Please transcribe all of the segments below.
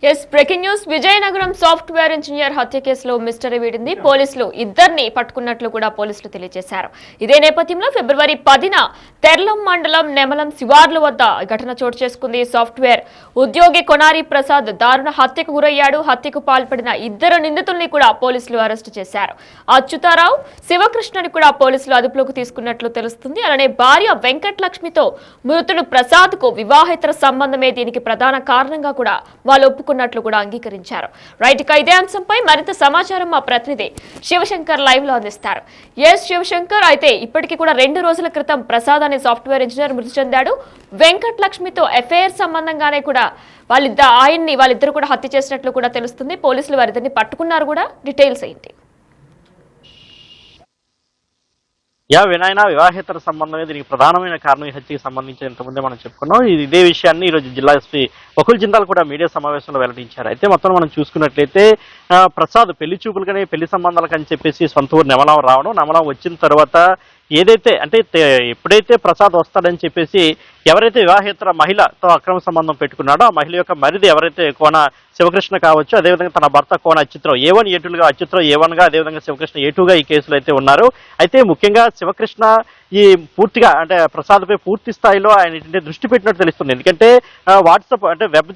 Yes breaking news Vizianagaram software engineer హత్య కేసులో mystery వీడింది. పోలీసులు ఇద్దరిని పట్టుకున్నట్లు కూడా పోలీసులు తెలియజేశారు. ఇదే నేపథ్యంలో ఫిబ్రవరి 10న తెర్లం మండలం నెమలం శివార్ల వద్ద ఘటన చోటు చేసుకుంది. సాఫ్ట్వేర్ ఉద్యోగి కొనారి ప్రసాద్ దారుణ హత్యకు గురయ్యాడు. హత్యకు పాల్పడిన ఇద్దరు నిందితుల్ని కూడా పోలీసులు అరెస్టు చేశారు. అచ్యుతారావు, శివకృష్ణని కూడా పోలీసులు అదుపులోకి తీసుకున్నట్లు తెలుస్తుంది. అలానే భార్య వెంకటలక్ష్మితో మృతుడు ప్రసాద్ కు వివాహేతర సంబంధమే దీనికి ప్రధాన కారణంగా కూడా వాళ్ళు ఒప్పుకున్నట్లు కూడా అంగీకరించారు. రైట్, ఇక ఇదే అంశంపై మరింత సమాచారం మా ప్రతినిధి శివశంకర్ లైవ్ లో అందిస్తారు. ఎస్ శివశంకర్, అయితే ఇప్పటికీ కూడా 2 రోజుల క్రితం ప్రసాద్ అనే సాఫ్ట్వేర్ ఇంజనీర్ మృతి చెందాడు. వెంకటలక్ష్మితో ఎఫ్ఐఆర్ సంబంధంగానే కూడా వాళ్ళిద్దరు కూడా హత్య చేసినట్లు కూడా తెలుస్తుంది. పోలీసులు వారిద్దరిని పట్టుకున్నారు కూడా. డీటెయిల్స్ ఏంటి? వినాయన వివాహేతర సంబంధమే దీనికి ప్రధానమైన కారణం. ఈ హత్యకి సంబంధించి ఇంతకుముందే మనం చెప్పుకున్నాం. ఇదే విషయాన్ని ఈరోజు జిల్లా ఎస్పీ బకుల్ జిందాల్ కూడా మీడియా సమావేశంలో వెల్లడించారు. అయితే మొత్తం మనం చూసుకున్నట్లయితే ప్రసాద్ పెళ్లి చూపులుగానే పెళ్లి సంబంధాలకు అని చెప్పేసి సొంత ఊరు నెమలం రావడం, నెమలం వచ్చిన తర్వాత ఏదైతే అంటే ఎప్పుడైతే ప్రసాద్ వస్తాడని చెప్పేసి ఎవరైతే వివాహేతర మహిళతో అక్రమ సంబంధం పెట్టుకున్నాడో ఆ మహిళ యొక్క మరిది ఎవరైతే కోన శివకృష్ణ కావచ్చు, అదేవిధంగా తన భర్త కోన అచ్యుతరావు A1 A2గా, అచ్యుతరావు A1గా, అదేవిధంగా శివకృష్ణ A2గా ఈ కేసులో అయితే ఉన్నారు. అయితే ముఖ్యంగా శివకృష్ణ ఈ పూర్తిగా అంటే ప్రసాద్పై పూర్తి స్థాయిలో ఆయన దృష్టి పెట్టినట్టు తెలుస్తుంది. ఎందుకంటే వాట్సాప్ అంటే వెబ్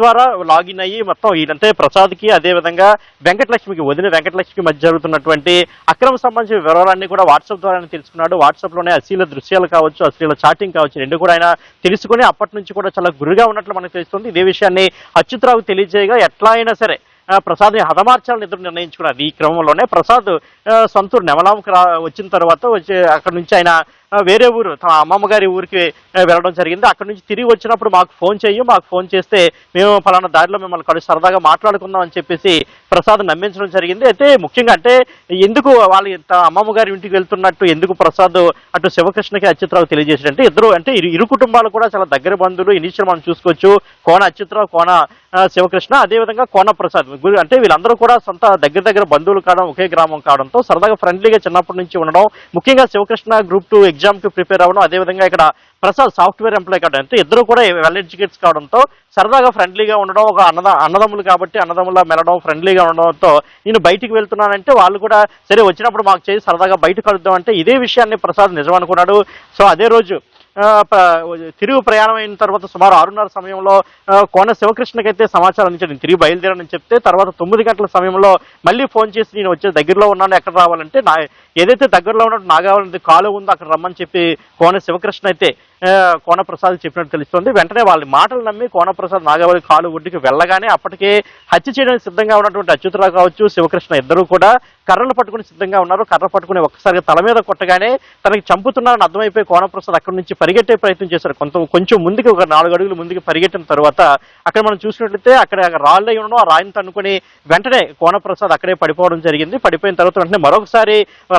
ద్వారా లాగిన్ అయ్యి మొత్తం అంటే ప్రసాద్కి అదేవిధంగా వెంకటలక్ష్మికి వదిన వెంకటలక్ష్మికి మధ్య జరుగుతున్నటువంటి అక్రమ సంబంధించిన వివరాలన్నీ కూడా వాట్సాప్ ద్వారా తెలుసుకున్నాడు. వాట్సాప్ లోనే అశ్లీల దృశ్యాలు కావచ్చు, అశ్లీల చాటింగ్ కావచ్చు, రెండు కూడా ఆయన తెలుసుకుని అప్పటి నుంచి కూడా చాలా గురిగా ఉన్నట్లు మనకు తెలుస్తుంది. ఇదే విషయాన్ని అచ్యుతరావుకు తెలియజేయగా ఎట్లా అయినా సరే ప్రసాద్ ని హతమార్చాలని ఇద్దరు నిర్ణయించుకున్నారు. ఈ క్రమంలోనే ప్రసాద్ సొంతూరు నెమలాంకి వచ్చిన తర్వాత అక్కడి నుంచి ఆయన వేరే ఊరు తన అమ్మమ్మ గారి ఊరికి వెళ్ళడం జరిగింది. అక్కడి నుంచి తిరిగి వచ్చినప్పుడు మాకు ఫోన్ చేస్తే మేము ఫలానా దారిలో మిమ్మల్ని కలిసి సరదాగా మాట్లాడుకుందాం అని చెప్పేసి ప్రసాద్ నమ్మించడం జరిగింది. అయితే ముఖ్యంగా అంటే ఎందుకు వాళ్ళ అమ్మమ్మ గారి ఇంటికి వెళ్తున్నట్టు ఎందుకు ప్రసాద్ అటు శివకృష్ణకి అచ్యుతరావు తెలియజేసాడంటే ఇరు కుటుంబాలు కూడా చాలా దగ్గర బంధువులు. ఇనిషియల్ మనం చూసుకోవచ్చు, కోన అచ్యుతరావు, కోన శివకృష్ణ, అదేవిధంగా కోన ప్రసాద్. అంటే వీళ్ళందరూ కూడా సొంత దగ్గర బంధువులు కావడం, ఒకే గ్రామం కావడంతో సరదాగా ఫ్రెండ్లీగా చిన్నప్పటి నుంచి ఉండడం, ముఖ్యంగా శివకృష్ణ గ్రూప్ 2 ఎగ్జామ్ కి ప్రిపేర్ అవ్వడం, అదేవిధంగా ఇక్కడ ప్రసాద్ సాఫ్ట్వేర్ ఎంప్లాయ్ కావడం, అంటే ఇద్దరు కూడా వెల్ ఎడ్యుకేట్స్ కావడంతో సరదాగా ఫ్రెండ్లీగా ఉండడం, ఒక అన్నదమ్ములు కాబట్టి అన్నదమ్ములా మెలడం, ఫ్రెండ్లీగా ఉండడంతో నేను బయటికి వెళ్తున్నానంటే వాళ్ళు కూడా సరే వచ్చినప్పుడు మాకు చేసి సరదాగా బయటకు కలుద్దాం అంటే ఇదే విషయాన్ని ప్రసాద్ నిజం అనుకున్నాడు. సో అదే రోజు తిరుగు ప్రయాణం అయిన తర్వాత సుమారు 6:30 సమయంలో కోన శివకృష్ణకైతే సమాచారం అందించాడు, తిరిగి బయలుదేరని చెప్తే తర్వాత 9 గంటల సమయంలో మళ్ళీ ఫోన్ చేసి నేను వచ్చే దగ్గరలో ఉన్నాను, ఎక్కడ రావాలంటే ఏదైతే దగ్గరలో ఉన్నట్టు నాగావాలంటే కాలు ఉందో అక్కడ రమ్మని చెప్పి కోన శివకృష్ణ అయితే కోన ప్రసాద్ చెప్పినట్టు తెలుస్తోంది. వెంటనే వాళ్ళ మాటలు నమ్మి కోన ప్రసాద్ నాగావళి కాలు ఒడ్డుకి వెళ్ళగానే అప్పటికే హత్య చేయడానికి సిద్ధంగా ఉన్నటువంటి అచ్యుతరావు కావచ్చు, శివకృష్ణ ఇద్దరు కూడా కర్రలు పట్టుకుని సిద్ధంగా ఉన్నారు. కర్ర పట్టుకుని ఒక్కసారిగా తల మీద కొట్టగానే తనకి చంపుతున్నారని అర్థమైపోయి కోన ప్రసాద్ అక్కడి నుంచి పరిగెట్టే ప్రయత్నం చేశారు. కొంచెం ముందుకు ఒక 4 అడుగులు ముందుకు పరిగెట్టిన తర్వాత అక్కడ మనం చూసినట్లయితే అక్కడ రాళ్ళు అయి ఉండడం, ఆ రాయిని తన్నుకొని వెంటనే కోన ప్రసాద్ అక్కడే పడిపోవడం జరిగింది. పడిపోయిన తర్వాత వెంటనే మరొకసారి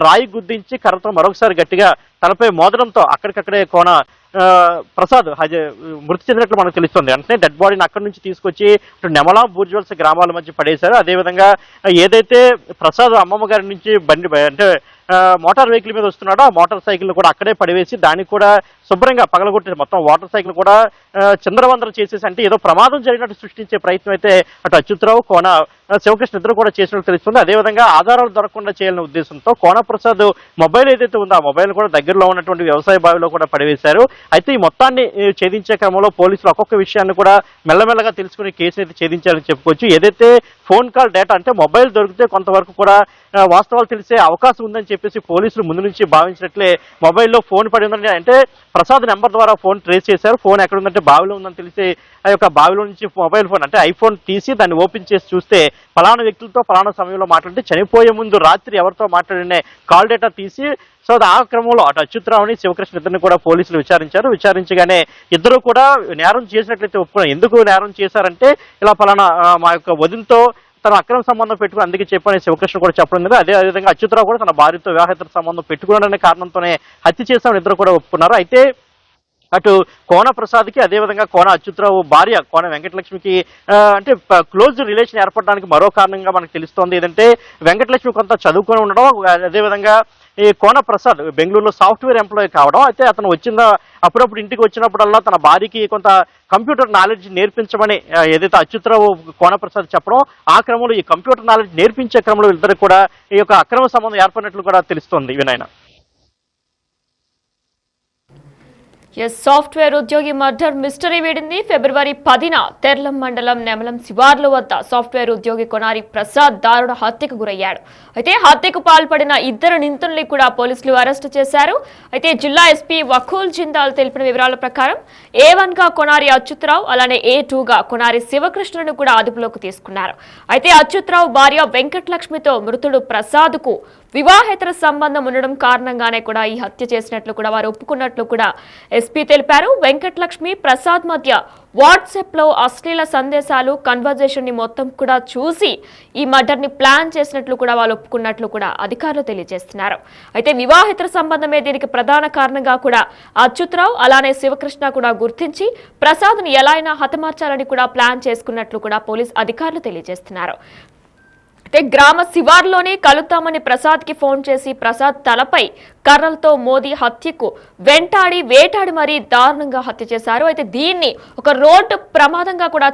రాయి గుద్దించి కర్రతో మరొకసారి గట్టిగా తలపై మోదడంతో అక్కడికక్కడే కోన ప్రసాద్ మృతి చెందినట్లు మనకు తెలుస్తుంది. అంటే డెడ్ బాడీని అక్కడి నుంచి తీసుకొచ్చి నెమలా, బూర్జ్వల్స్ గ్రామాల మధ్య పడేశారు. అదేవిధంగా ఏదైతే ప్రసాద్ అమ్మమ్మ గారి నుంచి అంటే మోటార్ వెహికల్ మీద వస్తున్నాడో ఆ మోటార్ సైకిల్ కూడా అక్కడే పడివేసి దానికి కూడా శుభ్రంగా పగలగొట్టేసి మొత్తం వాటర్ సైకిల్ కూడా చిందరవందర చేసేసి అంటే ఏదో ప్రమాదం జరిగినట్టు సృష్టించే ప్రయత్నం అయితే అటు అచ్యుతరావు, కోన శివకృష్ణ ఇద్దరు కూడా చేసినట్టు తెలుస్తుంది. అదేవిధంగా ఆధారాలు దొరకకుండా చేయాలనే ఉద్దేశంతో కోన ప్రసాద్ మొబైల్ ఏదైతే ఉందో ఆ మొబైల్ కూడా దగ్గరలో ఉన్నటువంటి వ్యవసాయ బావిలో కూడా పడివేశారు. అయితే ఈ మొత్తాన్ని ఛేదించే క్రమంలో పోలీసులు ఒక్కొక్క విషయాన్ని కూడా మెల్లమెల్లగా తెలుసుకుని కేసుని అయితే ఛేదించాలని చెప్పుకోవచ్చు. ఏదైతే ఫోన్ కాల్ డేటా అంటే మొబైల్ దొరికితే కొంతవరకు కూడా వాస్తవాలు తెలిసే అవకాశం ఉందని చెప్పేసి పోలీసులు ముందు నుంచి భావించినట్లే మొబైల్లో ఫోన్ పడి ఉందని అంటే ప్రసాద్ నెంబర్ ద్వారా ఫోన్ ట్రేస్ చేశారు. ఫోన్ ఎక్కడ ఉందంటే బావిలో ఉందని తెలిసి ఆ యొక్క బావిలో నుంచి మొబైల్ ఫోన్ అంటే ఐఫోన్ తీసి దాన్ని ఓపెన్ చేసి చూస్తే ఫలానా వ్యక్తులతో ఫలానా సమయంలో మాట్లాడితే చనిపోయే ముందు రాత్రి ఎవరితో మాట్లాడినే కాల్ డేటా తీసి సో ఆ క్రమంలో అటు అచ్యుతరావుని శివకృష్ణ ఇద్దరిని కూడా పోలీసులు విచారించారు. విచారించగానే ఇద్దరు కూడా నేరం చేసినట్లయితే ఒప్పుకున్నారు. ఎందుకు నేరం చేశారంటే ఇలా ఫలానా మా యొక్క వదినతో తన అక్రమ సంబంధం పెట్టుకుని అందుకే చెప్పని శివకృష్ణ కూడా చెప్పడం లేదు. అదేవిధంగా అచ్యుతరావు కూడా తన భార్యతో వివాహేతర సంబంధం పెట్టుకున్నాడనే కారణంతోనే హత్య చేశామని ఇద్దరు కూడా ఒప్పుకున్నారు. అయితే అటు కోన ప్రసాద్కి అదేవిధంగా కోన అచ్యుతరావు భార్య కోన వెంకటలక్ష్మికి అంటే క్లోజ్ రిలేషన్ ఏర్పడడానికి మరో కారణంగా మనకు తెలుస్తోంది. ఏదంటే వెంకటలక్ష్మి కొంత చదువుకొని ఉండడం, అదేవిధంగా ఈ కోన ప్రసాద్ బెంగళూరులో సాఫ్ట్వేర్ ఎంప్లాయీ కావడం. అయితే అతను అప్పుడప్పుడు ఇంటికి వచ్చినప్పుడల్లా తన భార్యకి కొంత కంప్యూటర్ నాలెడ్జ్ నేర్పించమని ఏదైతే అచ్యుతరావు కోన ప్రసాద్ చెప్పడం, ఆ క్రమంలో ఈ కంప్యూటర్ నాలెడ్జ్ నేర్పించే క్రమంలో ఇద్దరు కూడా ఈ యొక్క అక్రమ సంబంధం ఏర్పడినట్లు కూడా తెలుస్తోంది వినయన. సాఫ్ట్వేర్ ఉద్యోగి మర్డర్ మిస్టరీ వీడింది. ఫిబ్రవరి 10న తెర్లం మండలం నెమలం శివార్ల వద్ద సాఫ్ట్వేర్ ఉద్యోగి కొనారి ప్రసాద్ దారుణ హత్యకు గురయ్యాడు. అయితే హత్యకు పాల్పడిన ఇద్దరు నిందితుల్ని కూడా పోలీసులు అరెస్టు చేశారు. అయితే జిల్లా ఎస్పీ వకూల్ జిందాల్ తెలిపిన వివరాల ప్రకారం A1గా కొనారి అచ్యుతరావు, అలానే A2గా కొనారి శివకృష్ణను కూడా అదుపులోకి తీసుకున్నారు. అయితే అచ్యుతరావు భార్య వెంకటలక్ష్మితో మృతుడు ప్రసాద్కు వివాహేతర సంబంధం ఉండడం కారణంగానే కూడా ఈ హత్య చేసినట్లు కూడా వారు ఒప్పుకున్నట్లు కూడా ఎస్పీ తెలిపారు. వెంకటలక్ష్మి ప్రసాద్ మధ్య వాట్సాప్ లో అశ్లీల సందేశాలు కన్వర్జేషన్ ని మొత్తం కూడా చూసి ఈ మర్డర్ ని ప్లాన్ చేసినట్లు కూడా వాళ్ళు ఒప్పుకున్నట్లు కూడా అధికారులు తెలియజేస్తున్నారు. అయితే వివాహేతర సంబంధమే దీనికి ప్రధాన కారణంగా కూడా అచ్యుతరావు అలానే శివకృష్ణ కూడా గుర్తించి ప్రసాద్ ని ఎలా అయినా హతమార్చాలని కూడా ప్లాన్ చేసుకున్నట్లు కూడా పోలీస్ అధికారులు తెలియజేస్తున్నారు. అయితే గ్రామ శివార్లోనే కలుద్దామని ప్రసాద్ కి ఫోన్ చేసి ప్రసాద్ తలపై కర్రలతో మోదీ హత్యకు వేటాడి మరీ దారుణంగా హత్య చేశారు. అయితే దీన్ని ఒక రోడ్డు ప్రమాదంగా కూడా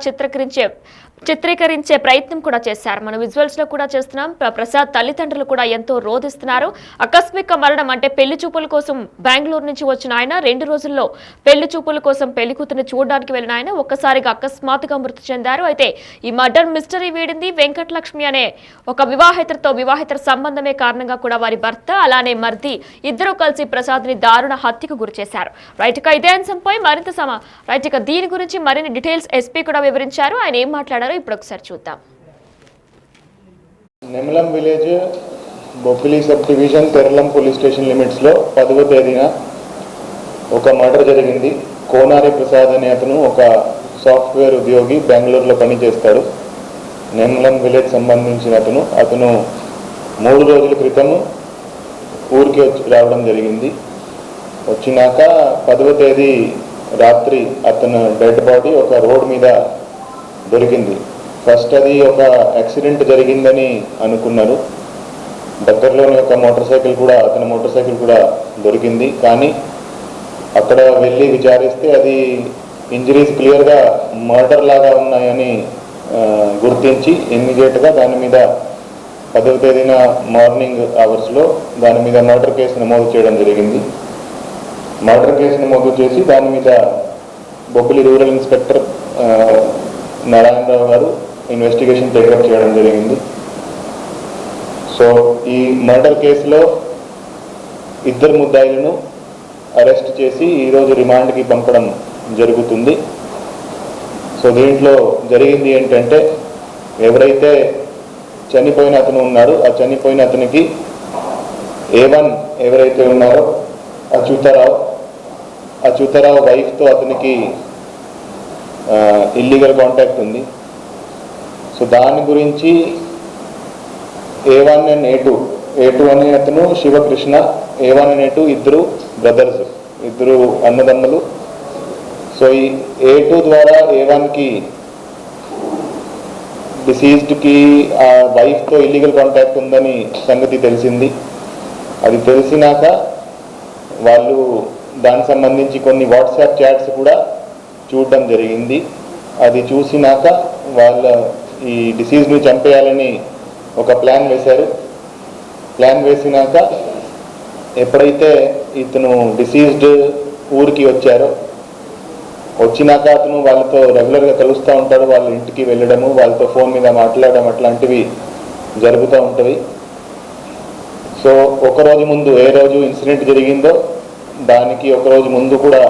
చిత్రీకరించే ప్రయత్నం కూడా చేశారు. మనం విజువల్స్ లో కూడా చేస్తున్నాం. ప్రసాద్ తల్లిదండ్రులు కూడా ఎంతో రోధిస్తున్నారు. ఆకస్మిక మరణం అంటే పెళ్లి చూపుల కోసం బెంగళూరు నుంచి వచ్చిన ఆయన 2 రోజుల్లో పెళ్లి చూపుల కోసం పెళ్లి కూతురిని చూడడానికి వెళ్ళిన ఆయన ఒక్కసారిగా అకస్మాత్తుగా మృతి చెందారు. అయితే ఈ మర్డర్ మిస్టరీ వీడింది. వెంకటలక్ష్మి అనే ఒక వివాహేతర సంబంధమే కారణంగా కూడా వారి భర్త అలానే మర్ది ఇద్దరు కలిసి ప్రసాద్ ని దారుణ హత్యకు గురి చేశారు. రైట్ గా ఇదే అంశంపై మరింత దీని గురించి మరిన్ని డీటెయిల్స్ ఎస్పీ కూడా వివరించారు. ఆయన ఏం మాట్లాడారు ఇప్పుడు ఒకసారి చూద్దాం. Nemalam village Bobbili sub division Teralam police station limits లో 10వ తేదీన ఒక మర్డర్ జరిగింది. కోనారి ప్రసాద్ అనే అతను ఒక సాఫ్ట్వేర్ ఉద్యోగి, బెంగళూరులో పనిచేస్తాడు. నెమలం విలేజ్ సంబంధించిన అతను 3 రోజుల క్రితం ఊరికి రావడం జరిగింది. వచ్చినాక 10వ తేదీ రాత్రి అతను డెడ్ బాడీ ఒక రోడ్ మీద దొరికింది. ఫస్ట్ అది ఒక యాక్సిడెంట్ జరిగిందని అనుకున్నారు. దగ్గరలోనే ఒక అతని మోటార్ సైకిల్ కూడా దొరికింది. కానీ అక్కడ వెళ్ళి విచారిస్తే అది ఇంజరీస్ క్లియర్గా మర్డర్ లాగా ఉన్నాయని గుర్తించి ఇమ్మీడియట్గా దాని మీద 10వ తేదీన మార్నింగ్ అవర్స్లో దాని మీద మర్డర్ కేసు నమోదు చేయడం జరిగింది. మర్డర్ కేసు నమోదు చేసి దాని మీద బొబ్బిలి రూరల్ ఇన్స్పెక్టర్ నారాయణరావు గారు ఇన్వెస్టిగేషన్ టేకప్ చేయడం జరిగింది. సో ఈ మర్డర్ కేసులో ఇద్దరు ముద్దాయిలను అరెస్ట్ చేసి ఈరోజు రిమాండ్కి పంపడం జరుగుతుంది. సో దీంట్లో జరిగింది ఏంటంటే, ఎవరైతే చనిపోయిన అతను ఉన్నాడో ఆ చనిపోయిన అతనికి A1 ఎవరైతే ఉన్నారో అచ్యుతరావు వైఫ్తో అతనికి ఇల్లీగల్ కాంటాక్ట్ ఉంది. సో దాని గురించి A1 అండ్ A2 అనే అతను శివకృష్ణ, A1 అండ్ A2 ఇద్దరు బ్రదర్స్, ఇద్దరు అన్నదమ్ములు. సో ఈ A2 ద్వారా A1కి డిసీజ్డ్కి ఆ వైఫ్తో ఇల్లీగల్ కాంటాక్ట్ ఉందని సంగతి తెలిసింది. అది తెలిసినాక వాళ్ళు దానికి సంబంధించి కొన్ని వాట్సాప్ చాట్స్ కూడా చూడడం జరిగింది. అది చూసినాక వాళ్ళ ఈ డిసీజ్ని చంపేయాలని ఒక ప్లాన్ వేశారు. ప్లాన్ వేసినాక ఎప్పుడైతే ఇతను డిసీజ్డ్ ఊరికి వచ్చినాక అతను వాళ్ళతో రెగ్యులర్గా కలుస్తూ ఉంటాడు. వాళ్ళ ఇంటికి వెళ్ళడము, వాళ్ళతో ఫోన్ మీద మాట్లాడడం అట్లాంటివి జరుగుతూ ఉంటాయి. సో ఒకరోజు ముందు ఏ రోజు ఇన్సిడెంట్ జరిగిందో దానికి ఒకరోజు ముందు కూడా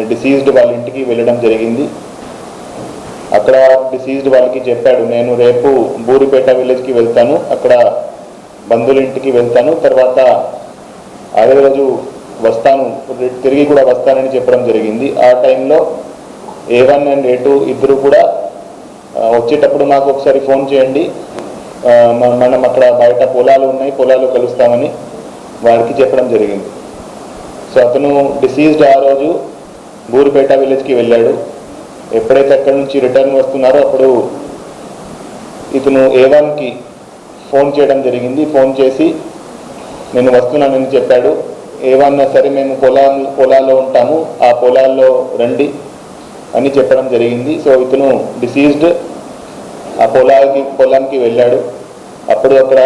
డిసీజ్డ్ వాళ్ళ ఇంటికి వెళ్ళడం జరిగింది. అక్కడ డిసీజ్డ్ వాళ్ళకి చెప్పాడు, నేను రేపు బూరిపేట విలేజ్కి వెళ్తాను, అక్కడ బంధువుల ఇంటికి వెళ్తాను, తర్వాత అదే రోజు తిరిగి కూడా వస్తానని చెప్పడం జరిగింది. ఆ టైంలో A1 అండ్ A2 ఇద్దరు కూడా వచ్చేటప్పుడు మాకు ఒకసారి ఫోన్ చేయండి, మనం అక్కడ బయట పొలాలు ఉన్నాయి, పొలాలు కలుస్తామని వారికి చెప్పడం జరిగింది. సో అతను డిసీజ్డ్ ఆ రోజు బూరుపేట విలేజ్కి వెళ్ళాడు. ఎప్పుడైతే అక్కడి నుంచి రిటర్న్ వస్తున్నారో అప్పుడు ఇతను A1కి ఫోన్ చేయడం జరిగింది. ఫోన్ చేసి నేను వస్తున్నానని చెప్పాడు. A1 సరే మేము పొలాల్లో ఉంటాము, ఆ పొలాల్లో రండి అని చెప్పడం జరిగింది. సో ఇతను డిసీజ్డ్ ఆ పొలానికి వెళ్ళాడు. అప్పుడు అక్కడ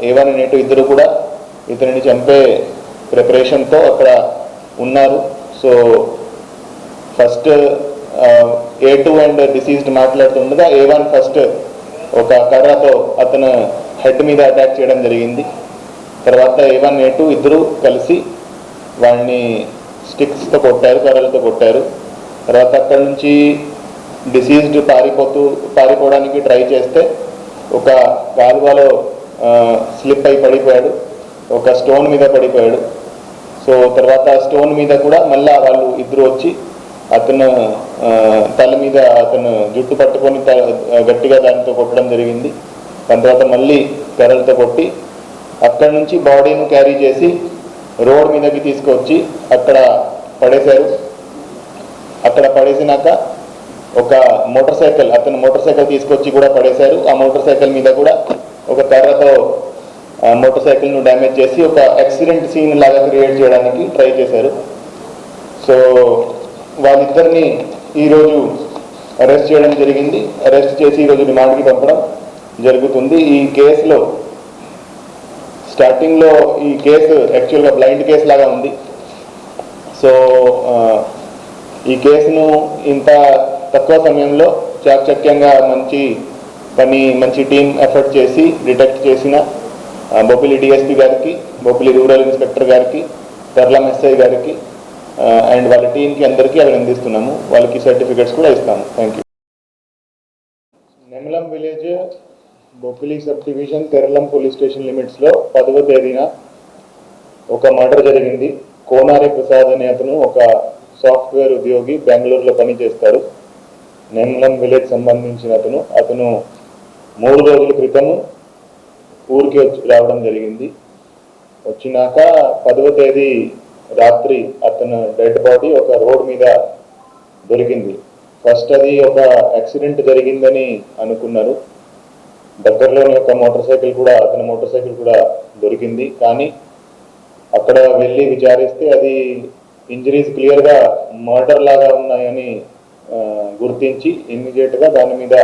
A1 and A2 ఇద్దరు కూడా ఇతనిని చంపే ప్రిపరేషన్తో అక్కడ ఉన్నారు. So first A2 and diseased మాట్లాడుతుండగా A1 ఫస్ట్ ఒక కర్రతో అతను హెడ్ మీద అటాక్ చేయడం జరిగింది. తర్వాత A1 A2 ఇద్దరు కలిసి వాడిని స్టిక్స్తో కొట్టారు, కర్రలతో కొట్టారు. తర్వాత అక్కడి నుంచి డిసీజ్డ్ పారిపోవడానికి ట్రై చేస్తే ఒక కాలువలో స్లిప్ అయి పడిపోయాడు, ఒక స్టోన్ మీద పడిపోయాడు. సో తర్వాత స్టోన్ మీద కూడా మళ్ళా వాళ్ళు ఇద్దరు వచ్చి అతను తల మీద అతను జుట్టు పట్టుకొని గట్టిగా దానితో కొట్టడం జరిగింది. దాని తర్వాత మళ్ళీ కర్రలతో కొట్టి అక్కడి నుంచి బాడీని క్యారీ చేసి రోడ్ మీదకి తీసుకొచ్చి అక్కడ పడేశారు. అక్కడ పడేసినాక ఒక అతను మోటార్ సైకిల్ తీసుకొచ్చి కూడా పడేశారు. ఆ మోటార్ సైకిల్ మీద కూడా ఒక కర్రతో మోటార్ సైకిల్ను డ్యామేజ్ చేసి ఒక యాక్సిడెంట్ సీన్ లాగా క్రియేట్ చేయడానికి ట్రై చేశారు. సో వాళ్ళిద్దరిని ఈరోజు అరెస్ట్ చేయడం జరిగింది. అరెస్ట్ చేసి ఈరోజు రిమాండ్కి పంపడం జరుగుతుంది. ఈ కేసులో స్టార్టింగ్లో ఈ కేసు యాక్చువల్గా బ్లైండ్ కేసు లాగా ఉంది. సో ఈ కేసును ఇంత తక్కువ సమయంలో చాకచక్యంగా మంచి టీం ఎఫర్ట్ చేసి డిటెక్ట్ చేసిన బొబ్బిలి డిఎస్పీ గారికి, బొబ్బిలి రూరల్ ఇన్స్పెక్టర్ గారికి, తర్లం ఎస్ఐ గారికి అండ్ వాళ్ళ టీంకి అందరికీ అభినందిస్తున్నాము. వాళ్ళకి సర్టిఫికెట్స్ కూడా ఇస్తాము. Thank you. Nemalam village Bobbili sub division Teralam police station లిమిట్స్లో 10వ తేదీన ఒక మర్డర్ జరిగింది. కోనారి ప్రసాద్ అనే అతను ఒక సాఫ్ట్వేర్ ఉద్యోగి, బెంగళూరులో పనిచేస్తాడు. నెమలం విలేజ్ సంబంధించిన అతను 3 రోజుల క్రితం ఊరికి రావడం జరిగింది. వచ్చినాక 10వ తేదీ రాత్రి అతను డెడ్ బాడీ ఒక రోడ్ మీద దొరికింది. ఫస్ట్ అది ఒక యాక్సిడెంట్ జరిగిందని అనుకున్నారు. దగ్గరలోనే ఒక అతని మోటార్ సైకిల్ కూడా దొరికింది. కానీ అక్కడ వెళ్ళి విచారిస్తే అది ఇంజరీస్ క్లియర్గా మర్డర్ లాగా ఉన్నాయని గుర్తించి ఇమ్మీడియట్గా దాని మీద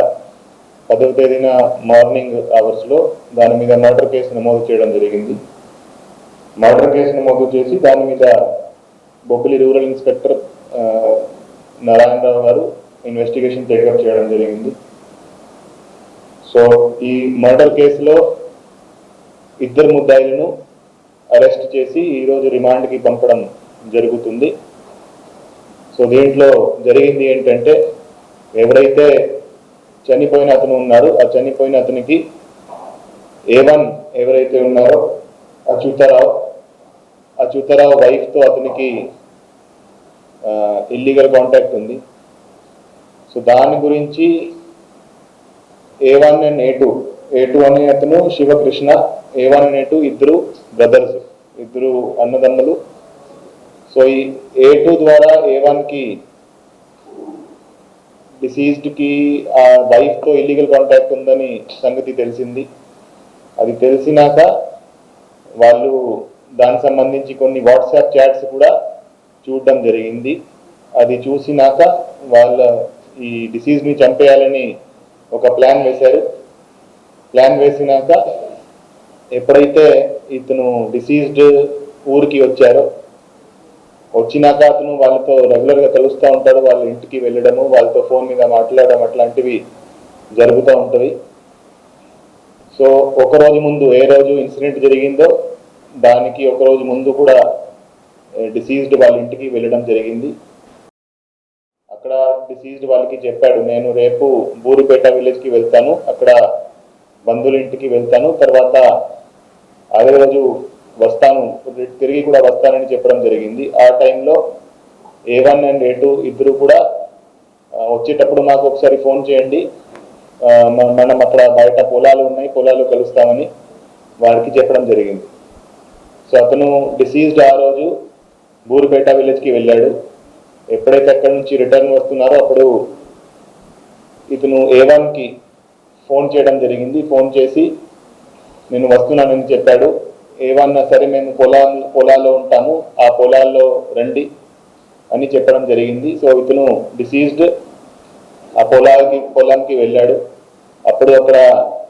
10వ తేదీన మార్నింగ్ అవర్స్లో దాని మీద మర్డర్ కేసు నమోదు చేయడం జరిగింది. మర్డర్ కేసు నమోదు చేసి దాని మీద బొబ్బిలి రూరల్ ఇన్స్పెక్టర్ నారాయణరావు గారు ఇన్వెస్టిగేషన్ టేకప్ చేయడం జరిగింది. సో ఈ మర్డర్ కేసులో 2 ముద్దాయిలను అరెస్ట్ చేసి ఈరోజు రిమాండ్కి పంపడం జరుగుతుంది. సో దీంట్లో జరిగింది ఏంటంటే, ఎవరైతే చనిపోయిన అతను ఉన్నారో ఆ చనిపోయిన అతనికి A1 ఎవరైతే ఉన్నారో అచ్యుతరావు వైఫ్తో అతనికి ఇల్లీగల్ కాంటాక్ట్ ఉంది. సో దాని గురించి A1 and A2 అనే అతను శివకృష్ణ, A1 and A2 ఇద్దరు బ్రదర్స్, ఇద్దరు అన్నదమ్ములు. సో ఈ A2 ద్వారా A1కి డిసీజ్డ్కి ఆ వైఫ్తో ఇల్లీగల్ కాంటాక్ట్ ఉందని సంగతి తెలిసింది. అది తెలిసినాక వాళ్ళు దానికి సంబంధించి కొన్ని వాట్సాప్ చాట్స్ కూడా చూడడం జరిగింది. అది చూసినాక వాళ్ళ ఈ డిసీజ్ని చంపేయాలని ఒక ప్లాన్ వేశారు. ప్లాన్ వేసినాక ఎప్పుడైతే ఇతను డిసీజ్డ్ ఊరికి వచ్చారో, వచ్చినాక అతను వాళ్ళతో రెగ్యులర్గా కలుస్తూ ఉంటాడు. వాళ్ళ ఇంటికి వెళ్ళడము, వాళ్ళతో ఫోన్ మీద మాట్లాడడం అట్లాంటివి జరుగుతూ ఉంటుంది. సో ఒకరోజు ముందు, ఏ రోజు ఇన్సిడెంట్ జరిగిందో దానికి ఒకరోజు ముందు కూడా డిసీజ్డ్ వాళ్ళ ఇంటికి వెళ్ళడం జరిగింది. అక్కడ డిసీజ్డ్ వాళ్ళకి చెప్పాడు, నేను రేపు బూరుపేట విలేజ్కి వెళ్తాను, అక్కడ బంధువుల ఇంటికి వెళ్తాను, తర్వాత అదే రోజు తిరిగి కూడా వస్తానని చెప్పడం జరిగింది. ఆ టైంలో A1 and A2 ఇద్దరు కూడా వచ్చేటప్పుడు మాకు ఒకసారి ఫోన్ చేయండి, మనం అక్కడ బయట పొలాలు ఉన్నాయి, పొలాలు కలుస్తామని వారికి చెప్పడం జరిగింది. సో అతను డిసీజ్డ్ ఆ రోజు బూరుపేట విలేజ్కి వెళ్ళాడు. ఎప్పుడైతే అక్కడి నుంచి రిటర్న్ వస్తున్నారో అప్పుడు ఇతను A1కి ఫోన్ చేయడం జరిగింది. ఫోన్ చేసి నేను వస్తున్నానని చెప్పాడు. A1 సరే మేము పొలాల్లో ఉంటాము, ఆ పొలాల్లో రండి అని చెప్పడం జరిగింది. సో ఇతను డిసీజ్డ్ ఆ పొలానికి వెళ్ళాడు. అప్పుడు అక్కడ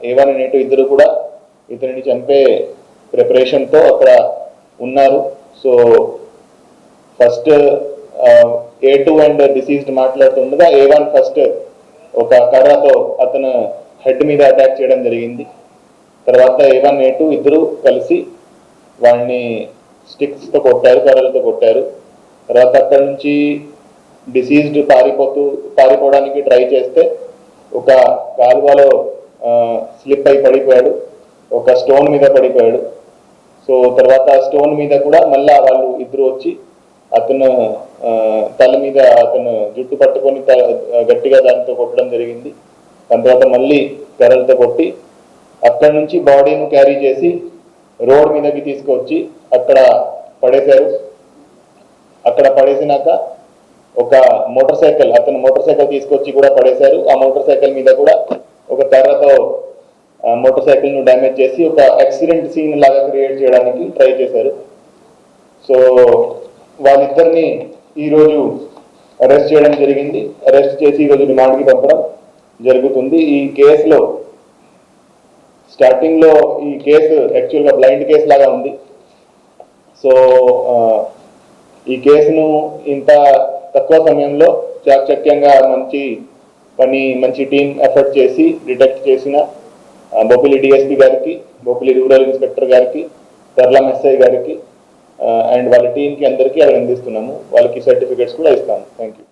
A1 అనేటు ఇద్దరు కూడా ఇతనిని చంపే ప్రిపరేషన్తో అక్కడ ఉన్నారు. So first A2 and diseased మాట్లాడుతుండగా A1 ఫస్ట్ ఒక కర్రతో అతను హెడ్ మీద అటాక్ చేయడం జరిగింది. తర్వాత A1 A2 ఇద్దరు కలిసి వాడిని స్టిక్స్తో కొట్టారు, కర్రలతో కొట్టారు. తర్వాత అక్కడ నుంచి డిసీజ్డ్ పారిపోవడానికి ట్రై చేస్తే ఒక కాలువలో స్లిప్ అయి పడిపోయాడు, ఒక స్టోన్ మీద పడిపోయాడు. సో తర్వాత స్టోన్ మీద కూడా మళ్ళా వాళ్ళు ఇద్దరు వచ్చి అతను తల మీద అతను జుట్టు పట్టుకొని గట్టిగా దానితో కొట్టడం జరిగింది. దాని తర్వాత మళ్ళీ కర్రలతో కొట్టి అక్కడి నుంచి బాడీని క్యారీ చేసి రోడ్ మీదకి తీసుకొచ్చి అక్కడ పడేశారు. అక్కడ పడేసినాక ఒక అతను మోటార్ సైకిల్ తీసుకొచ్చి కూడా పడేశారు. ఆ మోటార్ సైకిల్ మీద కూడా ఒక కర్రతో మోటార్ సైకిల్ ను డ్యామేజ్ చేసి ఒక యాక్సిడెంట్ సీన్ లాగా క్రియేట్ చేయడానికి ట్రై చేశారు. సో వాళ్ళిద్దరిని ఈరోజు అరెస్ట్ చేయడం జరిగింది. అరెస్ట్ చేసి ఈరోజు రిమాండ్కి పంపడం జరుగుతుంది. ఈ కేసులో స్టార్టింగ్ లో ఈ కేసు యాక్చువల్గా బ్లైండ్ కేసు లాగా ఉంది. సో ఈ కేసును ఇంత తక్కువ సమయంలో చాకచక్యంగా మంచి టీం ఎఫర్ట్ చేసి డిటెక్ట్ చేసిన బొబ్బిలి డిఎస్పీ గారికి, బొబ్బిలి రూరల్ ఇన్స్పెక్టర్ గారికి, తర్లం ఎస్ఐ గారికి అండ్ వాళ్ళ టీంకి అందరికీ అభినందిస్తున్నాము. వాళ్ళకి సర్టిఫికేట్స్ కూడా ఇస్తాము. Thank you.